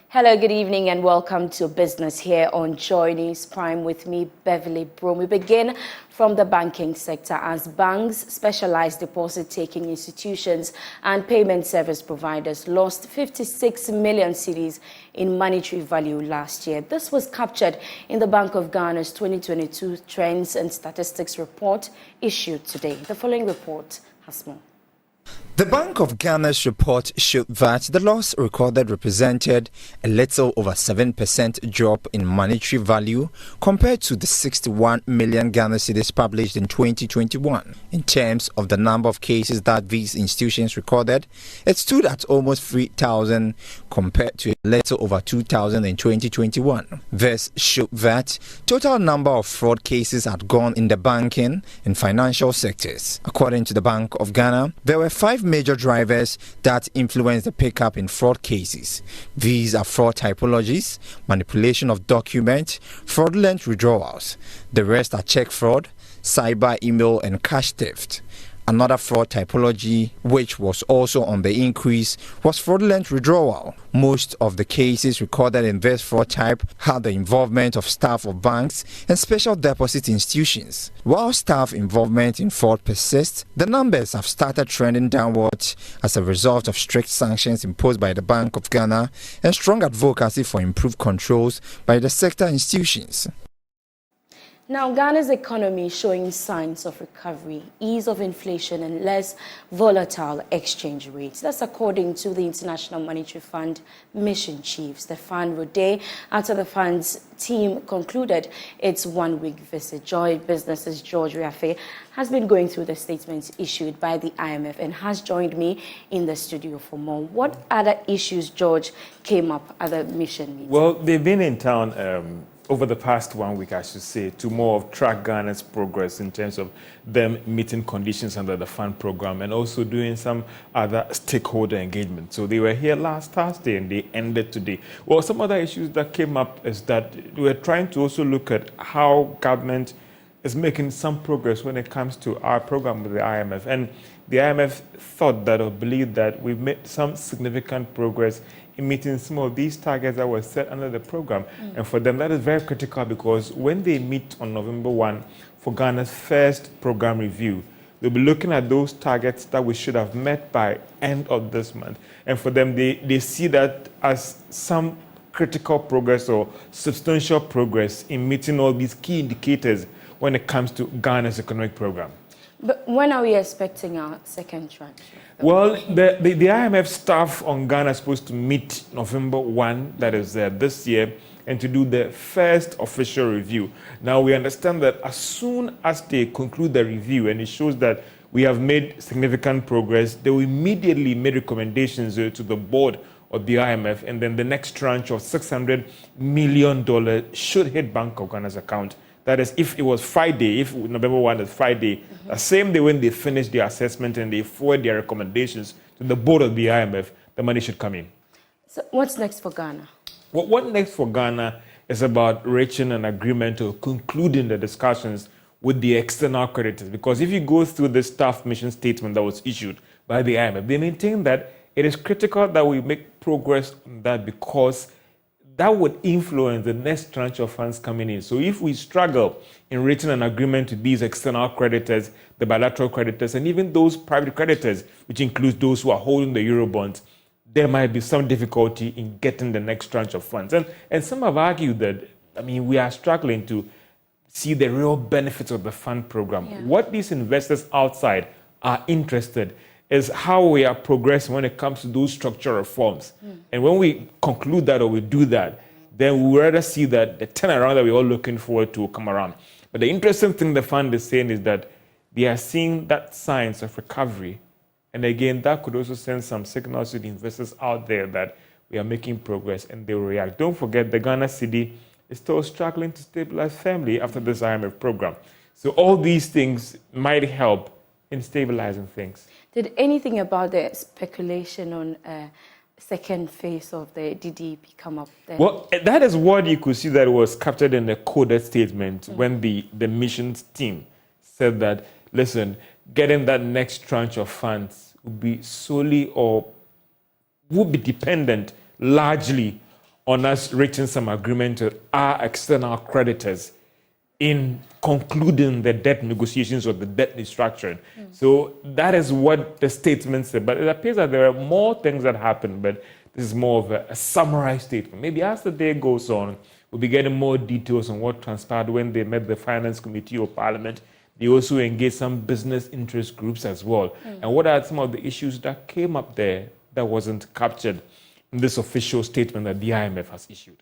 Hello, good evening, and welcome to Business here on Joy News Prime with me, Beverly Broom. We begin from the banking sector as banks, specialized deposit-taking institutions, and payment service providers lost 56 million cedis in monetary value last year. This was captured in the Bank of Ghana's 2022 Trends and Statistics report issued today. The following report has more. The Bank of Ghana's report showed that the loss recorded represented a little over 7% drop in monetary value compared to the 61 million Ghana cedis published in 2021. In terms of the number of cases that these institutions recorded, it stood at almost 3,000 compared to a little over 2,000 in 2021. This showed that total number of fraud cases had gone in the banking and financial sectors. According to the Bank of Ghana, there were 5 major drivers that influence the pickup in fraud cases. These are fraud typologies, manipulation of documents, fraudulent withdrawals. The rest are check fraud, cyber email, and cash theft. Another fraud typology, which was also on the increase, was fraudulent withdrawal. Most of the cases recorded in this fraud type had the involvement of staff of banks and special deposit institutions. While staff involvement in fraud persists, the numbers have started trending downwards as a result of strict sanctions imposed by the Bank of Ghana and strong advocacy for improved controls by the sector institutions. Now, Ghana's economy is showing signs of recovery, ease of inflation, and less volatile exchange rates. That's according to the International Monetary Fund mission chief, Stefan Rode, after the fund's team concluded its one-week visit. Joy Business's George Riafe has been going through the statements issued by the IMF and has joined me in the studio for more. What other issues, George, came up at the mission meeting? Well, they've been in town over the past 1 week, I should say, to more of track Ghana's progress in terms of them meeting conditions under the fund program and also doing some other stakeholder engagement. So they were here last Thursday and they ended today. Well, some other issues that came up is that we were trying to also look at how government is making some progress when it comes to our program with the IMF. And the IMF thought that or believed that we've made some significant progress in meeting some of these targets that were set under the program. And for them, that is very critical because when they meet on November 1 for Ghana's first program review, they'll be looking at those targets that we should have met by end of this month. And for them, they see that as some critical progress or substantial progress in meeting all these key indicators when it comes to Ghana's economic program. But when are we expecting our second tranche? Well, the IMF staff on Ghana is supposed to meet November 1, that is this year, and to do the first official review. Now, we understand that as soon as they conclude the review and it shows that we have made significant progress, they will immediately make recommendations to the board of the IMF, and then the next tranche of $600 million should hit Bank of Ghana's account. That is, if it was Friday, if November 1 is Friday, the same day when they finish their assessment and they forward their recommendations to the board of the IMF, the money should come in. So what's next for Ghana? What next for Ghana is about reaching an agreement or concluding the discussions with the external creditors. Because if you go through the staff mission statement that was issued by the IMF, they maintain that it is critical that we make progress on that because that would influence the next tranche of funds coming in. So if we struggle in reaching an agreement with these external creditors, the bilateral creditors, and even those private creditors, which includes those who are holding the Eurobonds, there might be some difficulty in getting the next tranche of funds. And some have argued that, we are struggling to see the real benefits of the fund program. Yeah. What these investors outside are interested is how we are progressing when it comes to those structural reforms. And when we conclude that or we do that, then we will rather see that the turnaround that we're all looking forward to will come around. But the interesting thing the fund is saying is that they are seeing that signs of recovery. And again, that could also send some signals to the investors out there that we are making progress and they will react. Don't forget, the Ghana cedi is still struggling to stabilize firmly after this IMF program. So all these things might help in stabilizing things. Did anything about the speculation on second phase of the DDP come up there? Well, that is what you could see that was captured in the coded statement when the missions team said that, listen, getting that next tranche of funds would be solely or would be dependent largely on us reaching some agreement with our external creditors in concluding the debt negotiations or the debt restructuring. So that is what the statement said. But it appears that there are more things that happened, but this is more of a summarized statement. Maybe as the day goes on, we'll be getting more details on what transpired when they met the Finance Committee of Parliament. They also engaged some business interest groups as well. And what are some of the issues that came up there that wasn't captured in this official statement that the IMF has issued?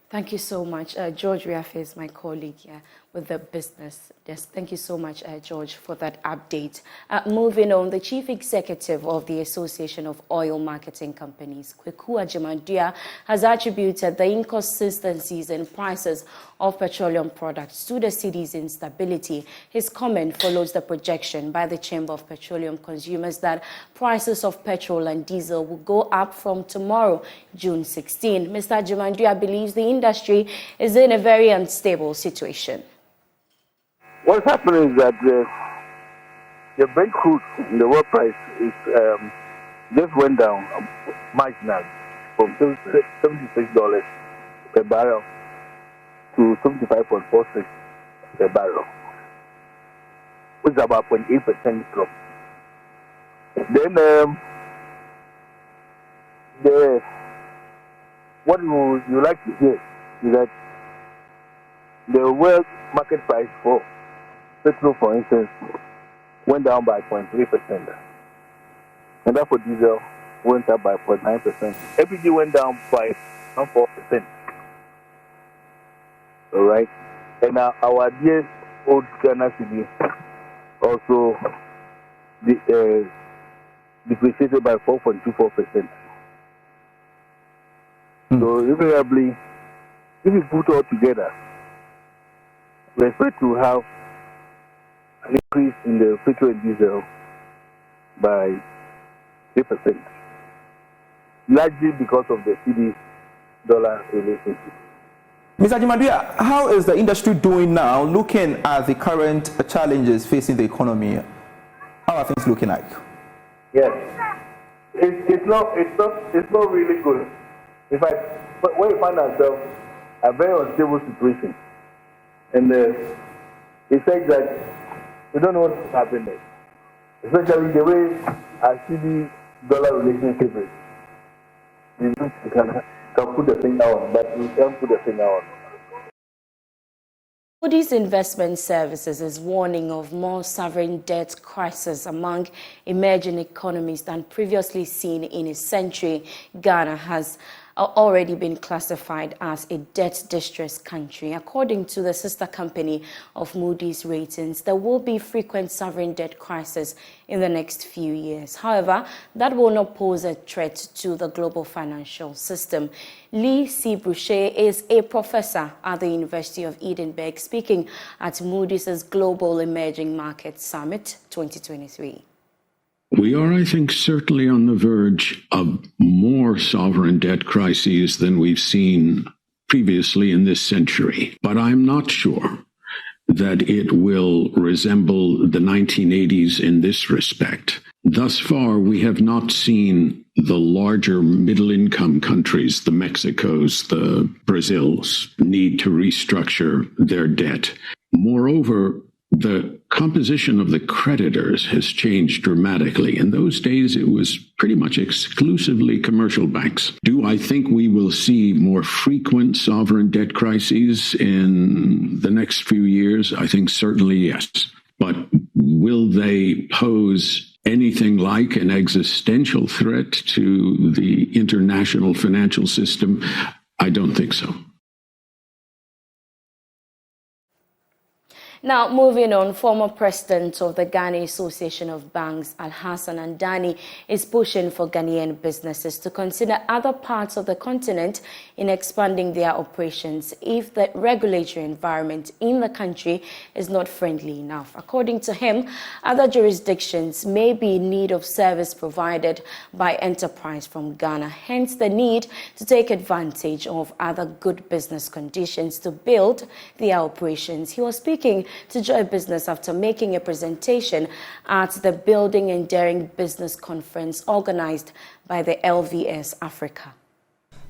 Thank you so much. George Riafe is my colleague here with the business desk. Thank you so much, George, for that update. Moving on, the chief executive of the Association of Oil Marketing Companies, Kweku Agyeman-Duah, has attributed the inconsistencies in prices of petroleum products to the city's instability. His comment follows the projection by the Chamber of Petroleum Consumers that prices of petrol and diesel will go up from tomorrow, June 16. Mr. Agyeman-Duah believes the industry is in a very unstable situation. What's happening is that the Brent crude, the world price, is just went down marginally from $76 per barrel to 75.46 per barrel, which is about 0.8% drop. Then what you like to hear is that the world market price for petrol, for instance, went down by 0.3%, and that for diesel went up by 0.9%. LPG went down by 4%. All right, and our dear old Ghana cedi also depreciated by 4.24%. So invariably, if you put all together, we expect to have an increase in the petrol and diesel by 3%, largely because of the cedi-dollar relationship. Mr. Agyeman-Duah, how is the industry doing now, looking at the current challenges facing the economy? How are things looking like? Yes, it's not really good. In fact, when we find ourselves in a very unstable situation, and it says that we don't know what's happening, especially the way our cedi-dollar relationship is. We can put the finger on, but we can't put the finger on. Moody's Investment Services is warning of more sovereign debt crisis among emerging economies than previously seen in a century. Ghana has already been classified as a debt distress country. According to the sister company of Moody's Ratings, there will be frequent sovereign debt crisis in the next few years. However, that will not pose a threat to the global financial system. Lee C. Boucher is a professor at the University of Edinburgh, speaking at Moody's Global Emerging Markets Summit 2023. We are, I think, certainly on the verge of more sovereign debt crises than we've seen previously in this century. But I'm not sure that it will resemble the 1980s in this respect. Thus far, we have not seen the larger middle-income countries, the Mexicos, the Brazils, need to restructure their debt. Moreover, the composition of the creditors has changed dramatically. In those days, it was pretty much exclusively commercial banks. Do I think we will see more frequent sovereign debt crises in the next few years? I think certainly yes. But will they pose anything like an existential threat to the international financial system? I don't think so. Now, moving on, former president of the Ghana Association of Banks, Alhassan Andani, is pushing for Ghanaian businesses to consider other parts of the continent in expanding their operations if the regulatory environment in the country is not friendly enough. According to him, other jurisdictions may be in need of service provided by enterprise from Ghana, hence the need to take advantage of other good business conditions to build their operations. He was speaking to Joy Business after making a presentation at the Building Enduring Business Conference organized by the LVS Africa.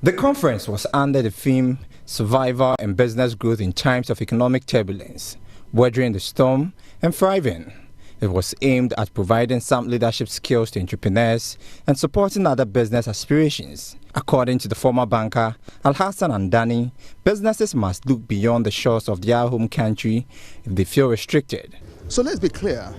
The conference was under the theme Survival and Business Growth in Times of Economic Turbulence, Weathering the Storm and Thriving. It was aimed at providing some leadership skills to entrepreneurs and supporting other business aspirations. According to the former banker Alhassan Andani, businesses must look beyond the shores of their home country if they feel restricted. So let's be clear.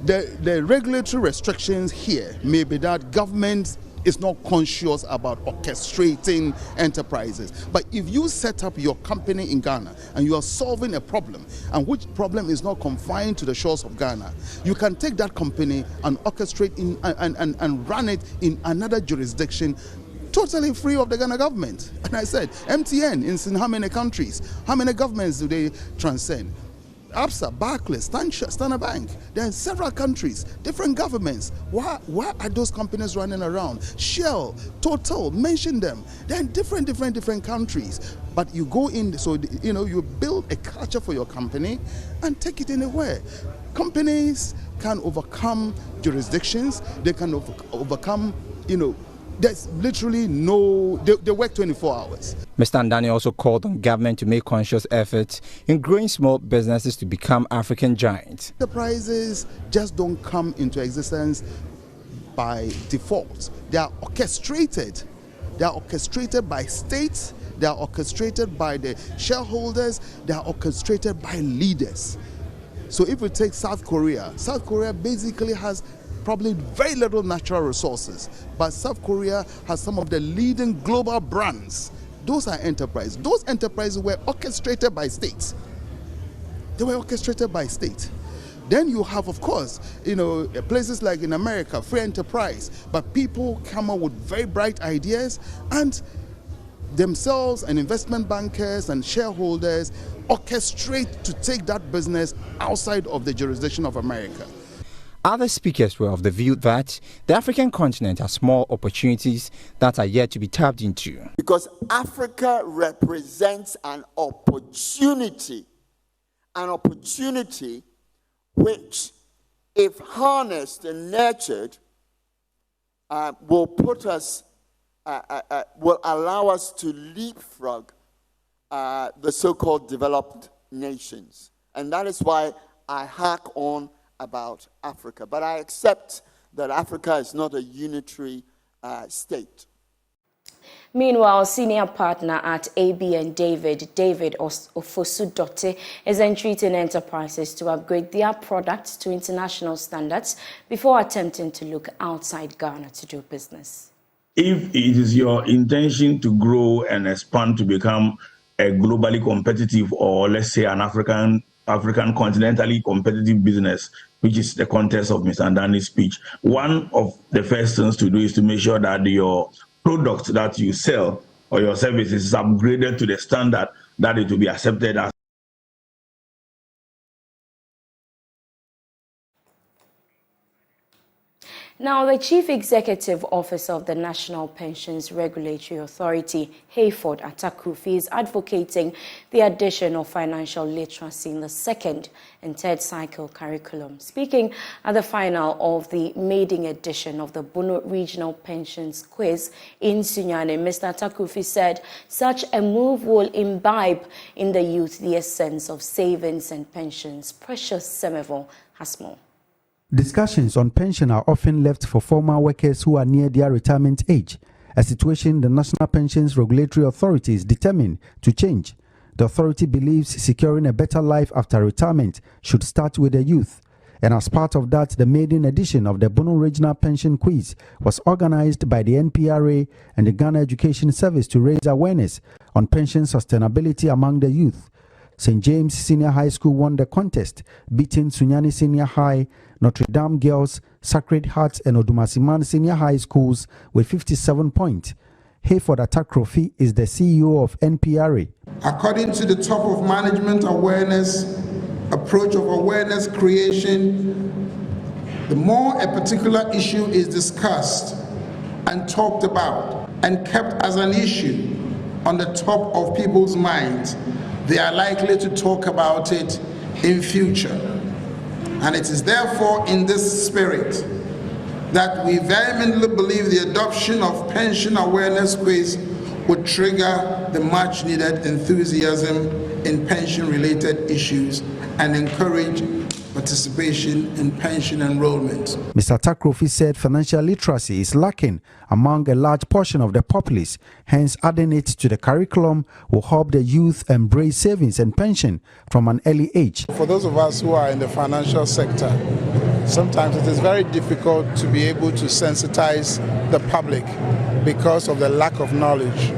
The regulatory restrictions here may be that government is not conscious about orchestrating enterprises. But if you set up your company in Ghana and you are solving a problem, and which problem is not confined to the shores of Ghana, you can take that company and orchestrate and run it in another jurisdiction totally free of the Ghana government. And I said, MTN is in how many countries? How many governments do they transcend? ABSA, Barclays, Standard Bank. There are several countries, different governments. Why are those companies running around? Shell, Total, mention them. They're in different countries. But you go in, so you build a culture for your company and take it anywhere. Companies can overcome jurisdictions. They can overcome, there's literally they work 24 hours. Mr. Andani also called on government to make conscious efforts in growing small businesses to become African giants. Enterprises just don't come into existence by default. They are orchestrated. They are orchestrated by states. They are orchestrated by the shareholders. They are orchestrated by leaders. So if we take South Korea basically has probably very little natural resources, but South Korea has some of the leading global brands. Those are enterprises. Those enterprises were orchestrated by states. They were orchestrated by states. Then you have, of course, places like in America, free enterprise, but people come up with very bright ideas and themselves and investment bankers and shareholders orchestrate to take that business outside of the jurisdiction of America. Other speakers were of the view that the African continent has more opportunities that are yet to be tapped into. Because Africa represents an opportunity which, if harnessed and nurtured, will allow us to leapfrog the so-called developed nations. And that is why I hark on about Africa. But I accept that Africa is not a unitary state. Meanwhile, senior partner at ABN David Ofosu-Dotte, is entreating enterprises to upgrade their products to international standards before attempting to look outside Ghana to do business. If it is your intention to grow and expand to become a globally competitive, or let's say an African continentally competitive business, which is the context of Mr. Andani's speech, one of the first things to do is to make sure that your product that you sell or your services is upgraded to the standard that it will be accepted as. Now, the Chief Executive Officer of the National Pensions Regulatory Authority, Hayford Atakufi, is advocating the addition of financial literacy in the second and third cycle curriculum. Speaking at the final of the maiden edition of the Bono Regional Pensions Quiz in Sunyani, Mr. Atakufi said such a move will imbibe in the youth the essence of savings and pensions. Precious Semevo has more. Discussions on pension are often left for former workers who are near their retirement age, a situation the National Pensions Regulatory Authority is determined to change. The authority believes securing a better life after retirement should start with the youth. And as part of that, the maiden edition of the Bono Regional Pension Quiz was organized by the NPRA and the Ghana Education Service to raise awareness on pension sustainability among the youth. St. James Senior High School won the contest, beating Sunyani Senior High, Notre Dame Girls, Sacred Heart and Odumasiman Senior High Schools with 57 points. Hayford Atakrofi is the CEO of NPRA. According to the top of management awareness, approach of awareness creation, the more a particular issue is discussed and talked about and kept as an issue on the top of people's minds, they are likely to talk about it in future. And it is therefore in this spirit that we vehemently believe the adoption of pension awareness quiz would trigger the much needed enthusiasm in pension-related issues and encourage participation in pension enrollment. Mr. Takrofi said financial literacy is lacking among a large portion of the populace, hence adding it to the curriculum will help the youth embrace savings and pension from an early age. For those of us who are in the financial sector, sometimes it is very difficult to be able to sensitize the public because of the lack of knowledge.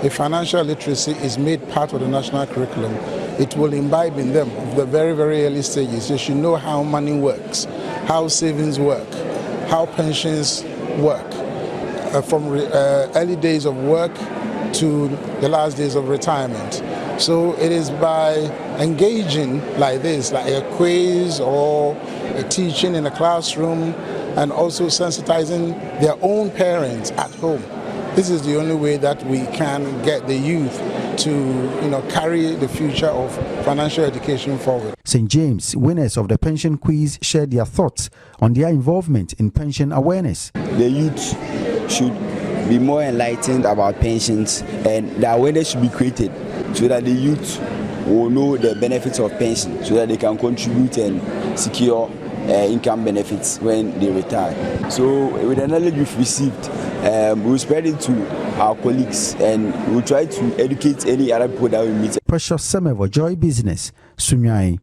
If financial literacy is made part of the national curriculum, it will imbibe in them at the very, very early stages. They should know how money works, how savings work, how pensions work, from early days of work to the last days of retirement. So it is by engaging like this, like a quiz or a teaching in a classroom, and also sensitizing their own parents at home. This is the only way that we can get the youth to carry the future of financial education forward. St. James winners of the pension quiz shared their thoughts on their involvement in pension awareness. The youth should be more enlightened about pensions, and the awareness should be created so that the youth will know the benefits of pension, so that they can contribute and secure income benefits when they retire. So with the knowledge we've received, we'll spread it to our colleagues and we'll try to educate any other people that we meet. Precious Semevo, Joy Business, Sunyai.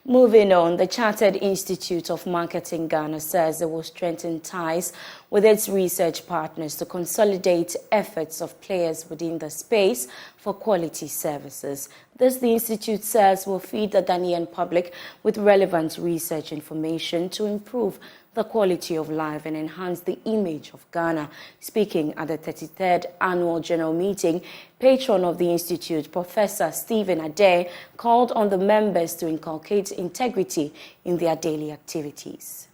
Moving on, the Chartered Institute of Marketing Ghana says it will strengthen ties with its research partners to consolidate efforts of players within the space for quality services. This, the Institute says, will feed the Ghanaian public with relevant research information to improve the quality of life and enhance the image of Ghana. Speaking at the 33rd Annual General Meeting, patron of the Institute, Professor Stephen Ade, called on the members to inculcate integrity in their daily activities.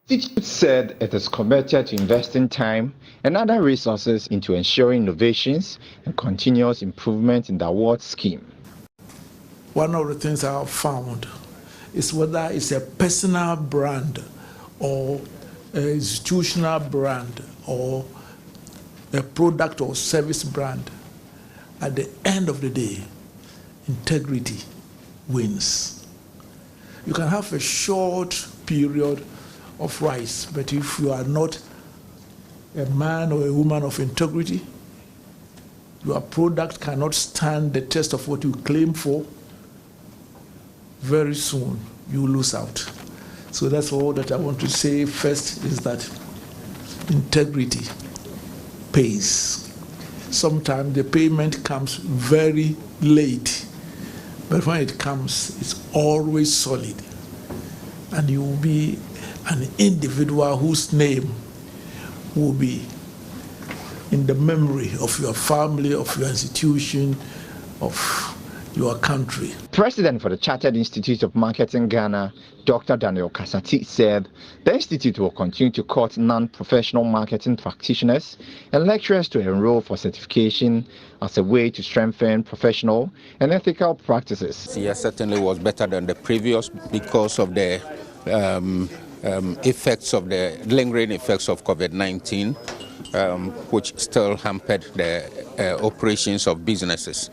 The Institute said it is committed to investing time and other resources into ensuring innovations and continuous improvement in the award scheme. One of the things I have found is whether it's a personal brand or an institutional brand or a product or service brand, at the end of the day, integrity wins. You can have a short period of rise, but if you are not a man or a woman of integrity, your product cannot stand the test of what you claim for. Very soon you lose out. So that's all that I want to say. First is that integrity pays. Sometimes the payment comes very late, but when it comes, it's always solid. And you will be an individual whose name will be in the memory of your family, of your institution, of your country. President for the Chartered Institute of Marketing Ghana, Dr. Daniel Kasati, said the institute will continue to court non-professional marketing practitioners and lecturers to enroll for certification as a way to strengthen professional and ethical practices. This year certainly was better than the previous because of the effects of the lingering effects of COVID-19, which still hampered the operations of businesses.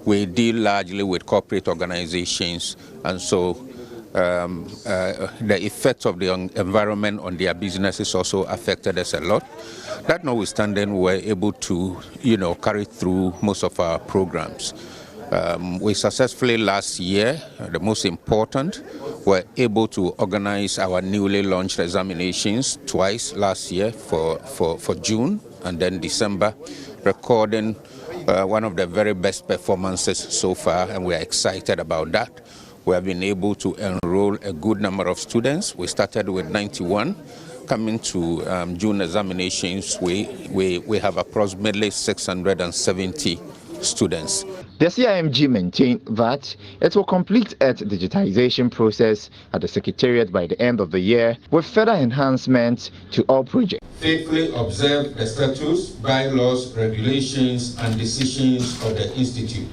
We deal largely with corporate organizations, and so the effects of the environment on their businesses also affected us a lot. That notwithstanding, we were able to, carry through most of our programs. We successfully last year, the most important, were able to organize our newly launched examinations twice last year for June and then December, recording one of the very best performances so far, and we're excited about that. We have been able to enroll a good number of students. We started with 91. Coming to June examinations, we have approximately 670 students. The CIMG maintained that it will complete its digitization process at the Secretariat by the end of the year, with further enhancements to all projects. Faithfully observe the statutes, bylaws, regulations, and decisions of the Institute.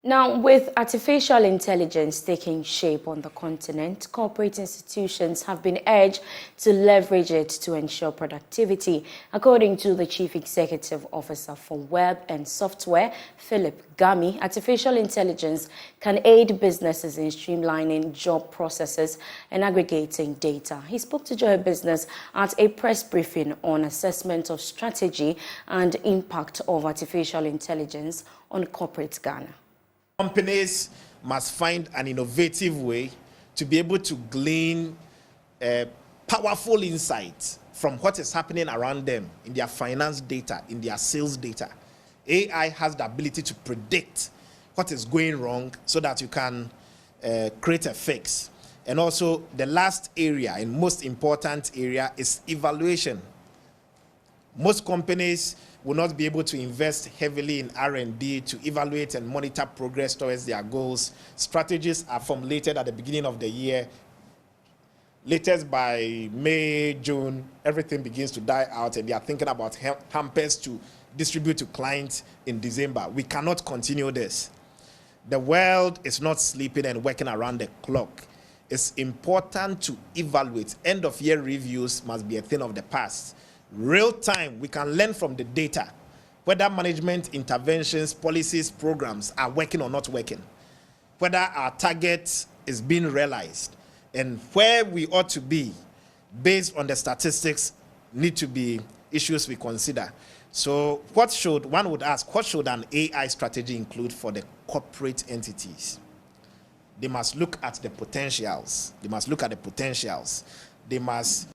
Now, with artificial intelligence taking shape on the continent, corporate institutions have been urged to leverage it to ensure productivity. According to the Chief Executive Officer for Web and Software, Philip Gami, artificial intelligence can aid businesses in streamlining job processes and aggregating data. He spoke to Joy Business at a press briefing on assessment of strategy and impact of artificial intelligence on corporate Ghana. Companies must find an innovative way to be able to glean powerful insights from what is happening around them in their finance data, in their sales data. AI has the ability to predict what is going wrong so that you can create a fix. And also the last area and most important area is evaluation. Most companies will not be able to invest heavily in R&D to evaluate and monitor progress towards their goals. Strategies are formulated at the beginning of the year. Latest by May, June, everything begins to die out and they are thinking about hampers to distribute to clients in December. We cannot continue this. The world is not sleeping and working around the clock. It's important to evaluate. End of year reviews must be a thing of the past. Real time, we can learn from the data whether management interventions, policies, programs are working or not working, whether our target is being realized, and where we ought to be based on the statistics need to be issues we consider. So one would ask, what should an AI strategy include for the corporate entities? They must look at the potentials.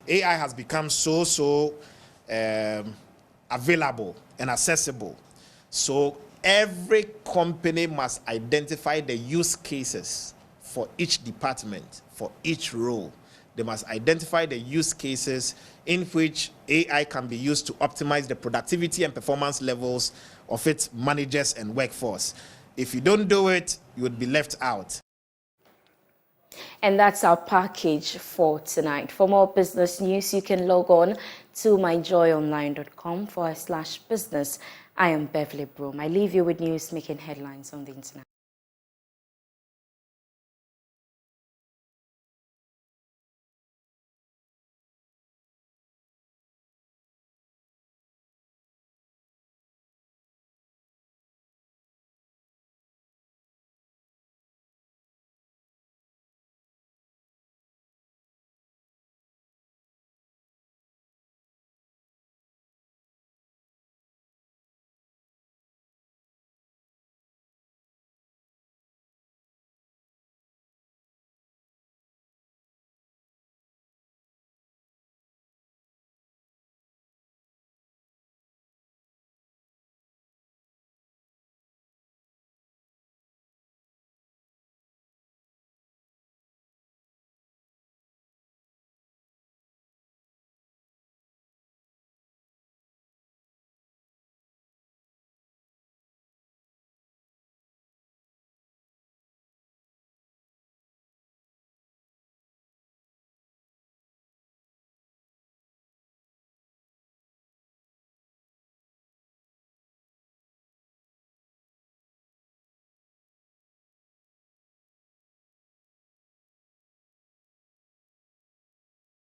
AI has become so available and accessible. So every company must identify the use cases for each department, for each role. They must identify the use cases in which AI can be used to optimize the productivity and performance levels of its managers and workforce. If you don't do it, you would be left out. And that's our package for tonight. For more business news, you can log on to myjoyonline.com/business. I am Beverly Broom. I leave you with news making headlines on the internet.